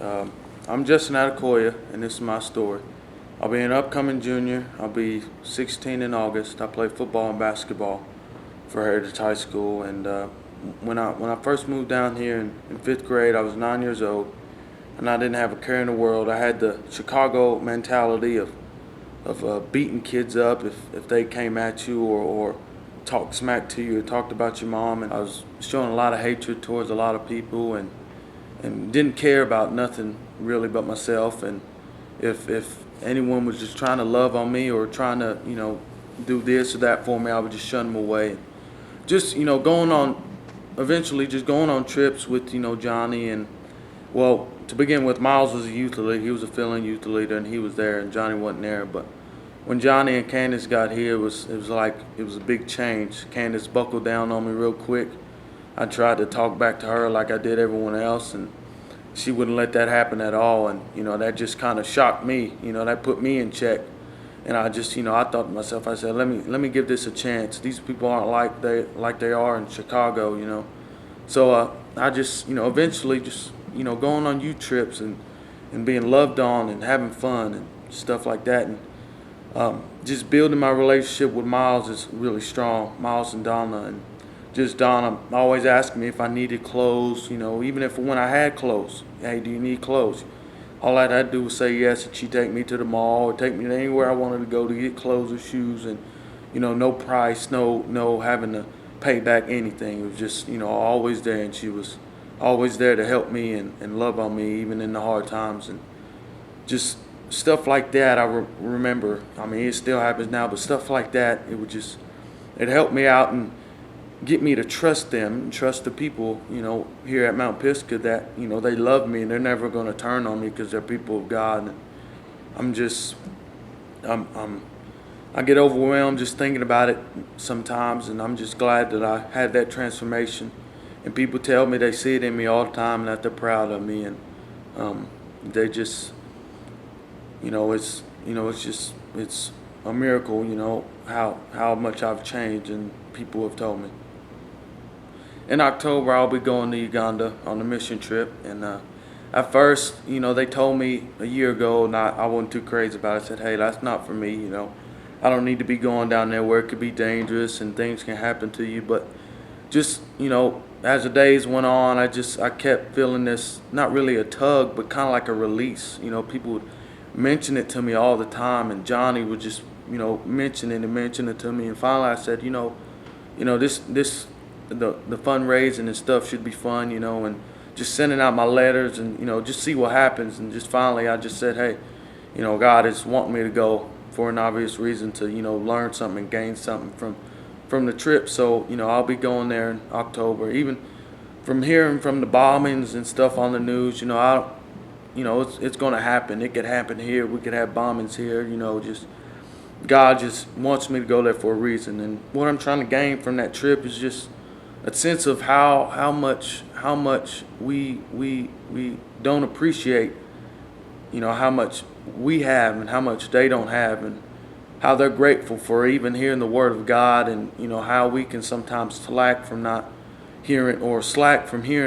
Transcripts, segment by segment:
Um, I'm Justin Adekoya, and this is my story. I'll be an upcoming junior. I'll be 16 in August. I play football and basketball for Heritage High School. And when I first moved down here in fifth grade, I was 9 years old, and I didn't have a care in the world. I had the Chicago mentality of beating kids up if they came at you or talked smack to you or talked about your mom. And I was showing a lot of hatred towards a lot of people and didn't care about nothing really but myself. And if anyone was just trying to love on me or trying to do this or that for me, I would just shun them away. Just eventually just going on trips with Johnny. And well, to begin with, Miles was a youth leader. He was a fill-in youth leader, and he was there, and Johnny wasn't there. But when Johnny and Candace got here, it was like it was a big change. Candace buckled down on me real quick. I tried to talk back to her like I did everyone else, and she wouldn't let that happen at all. And that just kind of shocked me. That put me in check. And I just I thought to myself, I said, let me give this a chance. These people aren't like they are in Chicago. So I just eventually just going on youth trips and being loved on and having fun and stuff like that. And just building my relationship with Miles is really strong. Miles and Donna, and just Donna always asking me if I needed clothes. Even if when I had clothes, hey, do you need clothes? All I had to do was say yes, and she'd take me to the mall or take me to anywhere I wanted to go to get clothes or shoes, and no price, no having to pay back anything. It was just always there, and she was always there to help me and love on me even in the hard times. And just stuff like that I remember. I mean, it still happens now, but stuff like that, it helped me out and get me to trust them and trust the people here at Mount Pisgah that they love me and they're never going to turn on me because they're people of God. And I get overwhelmed just thinking about it sometimes, and I'm just glad that I had that transformation. And people tell me they see it in me all the time and that they're proud of me. And they just it's a miracle how much I've changed, and people have told me. In October, I'll be going to Uganda on a mission trip. And at first, they told me a year ago, and I wasn't too crazy about it. I said, hey, that's not for me. I don't need to be going down there where it could be dangerous and things can happen to you. But just, as the days went on, I kept feeling this, not really a tug, but kind of like a release. People would mention it to me all the time, and Johnny would just, mention it to me. And finally I said, this the fundraising and stuff should be fun, and just sending out my letters and just see what happens. And just finally I just said, hey, God is wanting me to go for an obvious reason to learn something and gain something from the trip. So I'll be going there in October. Even from hearing from the bombings and stuff on the news, it's going to happen. It could happen here. We could have bombings here. Just God just wants me to go there for a reason. And what I'm trying to gain from that trip is just a sense of how much we don't appreciate, how much we have and how much they don't have, and how they're grateful for even hearing the word of God, and how we can sometimes slack from hearing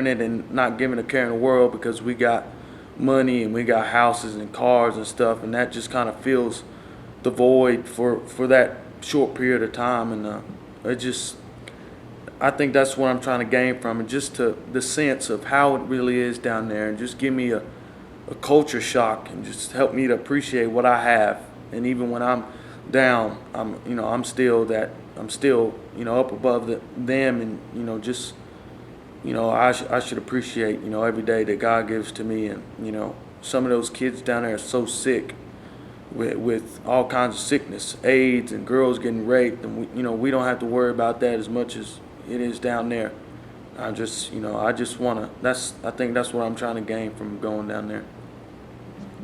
it and not giving a care in the world because we got money and we got houses and cars and stuff, and that just kind of fills the void for that short period of time. And I think that's what I'm trying to gain from it, just to the sense of how it really is down there, and just give me a culture shock and just help me to appreciate what I have. And even when I'm down, I'm still up above them, and just I should appreciate every day that God gives to me. And some of those kids down there are so sick with all kinds of sickness, AIDS, and girls getting raped, and we don't have to worry about that as much as it is down there. I just want to. I think that's what I'm trying to gain from going down there.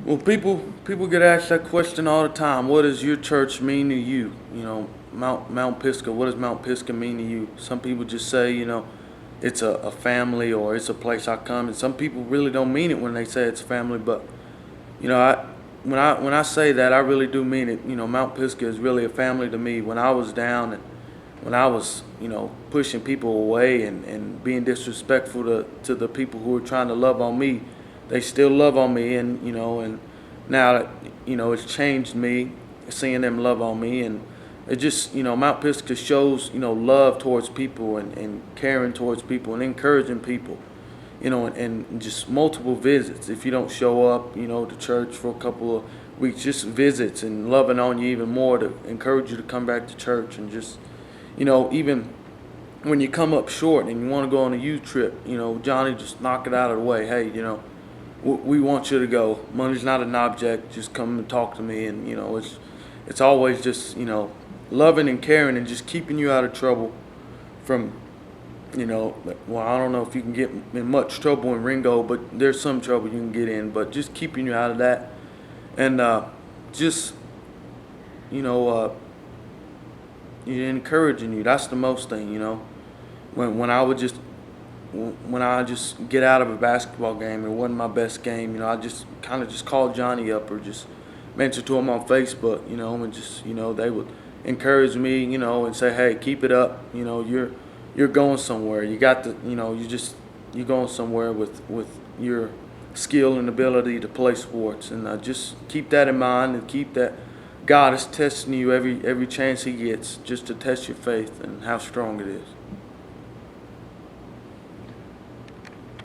Well, people get asked that question all the time. What does your church mean to you? Mount Pisgah. What does Mount Pisgah mean to you? Some people just say, it's a family, or it's a place I come. And some people really don't mean it when they say it's family. But when I say that, I really do mean it. Mount Pisgah is really a family to me. When I was down and when I was, pushing people away and being disrespectful to the people who were trying to love on me, they still love on me, and and now that it's changed me, seeing them love on me, and it just Mount Pisgah shows love towards people, and caring towards people and encouraging people, and just multiple visits. If you don't show up, to church for a couple of weeks, just visits and loving on you even more to encourage you to come back to church, and just even when you come up short and you want to go on a youth trip, Johnny, just knock it out of the way. Hey, we want you to go. Money's not an object. Just come and talk to me, and it's always just loving and caring and just keeping you out of trouble from well, I don't know if you can get in much trouble in Ringo, but there's some trouble you can get in, but just keeping you out of that, and just you know uh, encouraging you. That's the most thing. When I just get out of a basketball game, it wasn't my best game. I just kind of just called Johnny up, or just mentioned to him on Facebook, and just they would encourage me, and say, hey, keep it up. You're going somewhere. You got the you're going somewhere with your skill and ability to play sports, and just keep that in mind, and keep that God is testing you every chance He gets, just to test your faith and how strong it is.